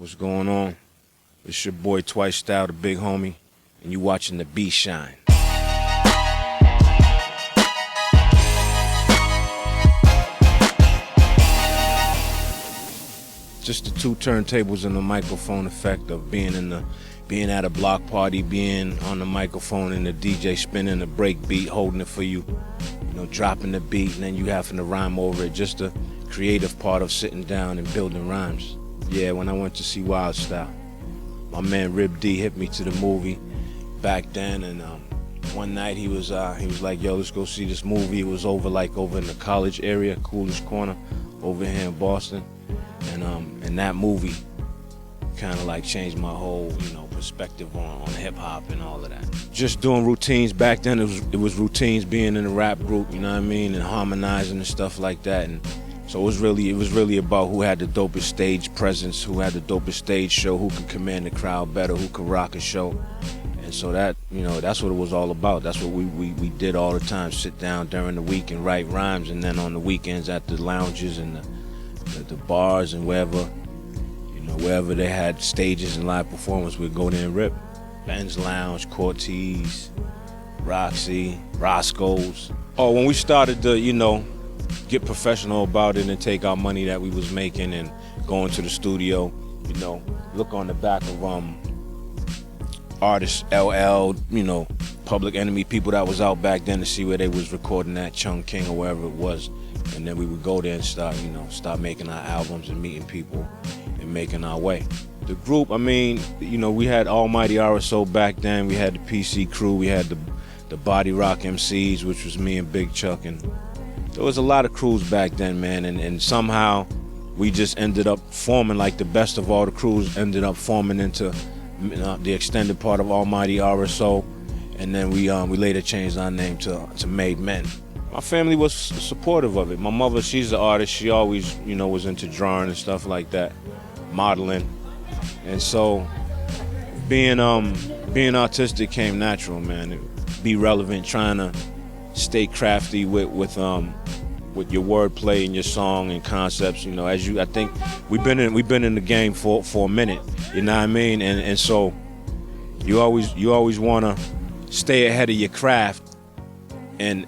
What's going on? It's your boy Twice Style, the big homie, and you watching the B Shine. Just the two turntables and the microphone effect of being at a block party, being on the microphone and the DJ spinning the break beat, holding it for you, dropping the beat, and then you having to rhyme over it. Just the creative part of sitting down and building rhymes. Yeah, when I went to see Wild Style, my man Rib D hit me to the movie back then, and one night he was like, "Yo, let's go see this movie." It was over in the college area, Coolidge Corner, over here in Boston, and that movie kind of like changed my whole perspective on hip hop and all of that. Just doing routines back then. It was routines being in a rap group, you know what I mean, and harmonizing and stuff like that. And so it was really about who had the dopest stage presence, who had the dopest stage show, who could command the crowd better, who could rock a show. And so that, that's what it was all about. That's what we did all the time, sit down during the week and write rhymes, and then on the weekends at the lounges and the bars and wherever they had stages and live performance, we'd go there and rip. Ben's Lounge, Cortez, Roxy, Roscoe's. Oh, when we started to, get professional about it and take our money that we was making and go into the studio, look on the back of artists, LL, Public Enemy, people that was out back then to see where they was recording at, Chung King or wherever it was. And then we would go there and start making our albums and meeting people and making our way. The group, we had Almighty RSO back then, we had the PC Crew, we had the Body Rock MCs, which was me and Big Chuck, and there was a lot of crews back then, man, and somehow we just ended up forming, like the best of all the crews ended up forming into the extended part of Almighty RSO, and then we later changed our name to Made Men. My family was supportive of it. My mother, she's an artist. She always, was into drawing and stuff like that, modeling. And so being artistic came natural, man. Be relevant, trying to stay crafty with your wordplay and your song and concepts. I think we've been in the game for a minute. You know what I mean? And so you always want to stay ahead of your craft and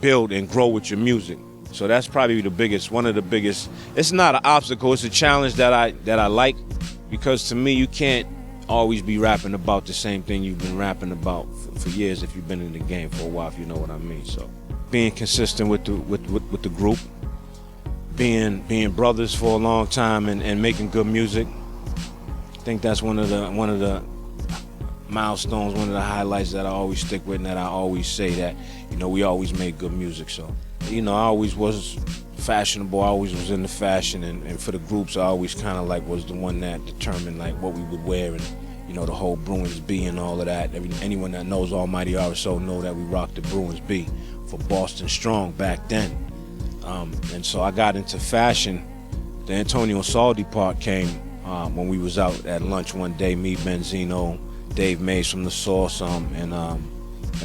build and grow with your music. So that's probably one of the biggest. It's not an obstacle, it's a challenge that I like, because to me you can't always be rapping about the same thing you've been rapping about for years if you've been in the game for a while, if you know what I mean. So being consistent with the group, being brothers for a long time and making good music, I think that's one of the milestones, one of the highlights that I always stick with, and that I always say that, we always made good music. So, I always was fashionable, I always was into fashion, and for the groups, I always kind of like was the one that determined like what we would wear, and the whole Bruins B and all of that. Anyone that knows Almighty RSO know that we rocked the Bruins B for Boston Strong back then. And so I got into fashion. The Antonio Saldi part came when we was out at lunch one day, me, Benzino, Dave Mays from The Source, and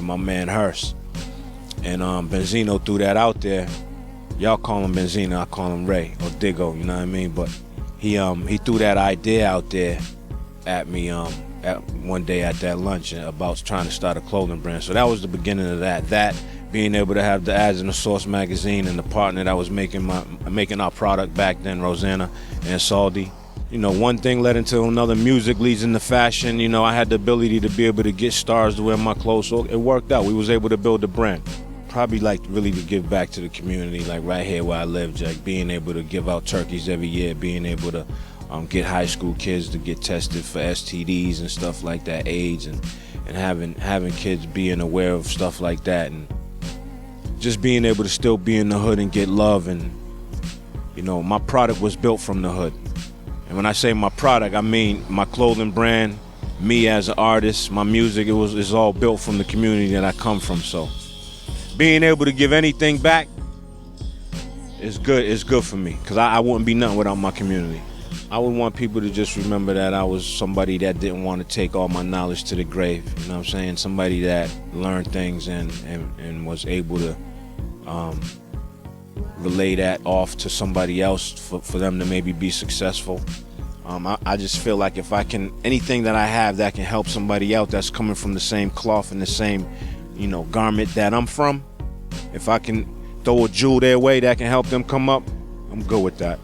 my man Hearst. And Benzino threw that out there. Y'all call him Benzino, I call him Ray, or Diggo, you know what I mean? But he threw that idea out there at me at one day at that lunch about trying to start a clothing brand. So that was the beginning of that. That being able to have the ads in The Source magazine, and the partner that was making our product back then, Rosanna and Saldi. One thing led into another. Music leads into fashion. I had the ability to be able to get stars to wear my clothes, so it worked out. We was able to build a brand. Probably like really to give back to the community, like right here where I live, Jack. Being able to give out turkeys every year, being able to get high school kids to get tested for STDs and stuff like that, AIDS, and having kids being aware of stuff like that, and just being able to still be in the hood and get love. And my product was built from the hood. And when I say my product, I mean my clothing brand, me as an artist, my music. It's all built from the community that I come from. So being able to give anything back is good. It's good for me, because I wouldn't be nothing without my community. I would want people to just remember that I was somebody that didn't want to take all my knowledge to the grave. You know what I'm saying? Somebody that learned things and was able to relay that off to somebody else for them to maybe be successful. I just feel like if I can, anything that I have that can help somebody out that's coming from the same cloth and the same, garment that I'm from, if I can throw a jewel their way that can help them come up, I'm good with that.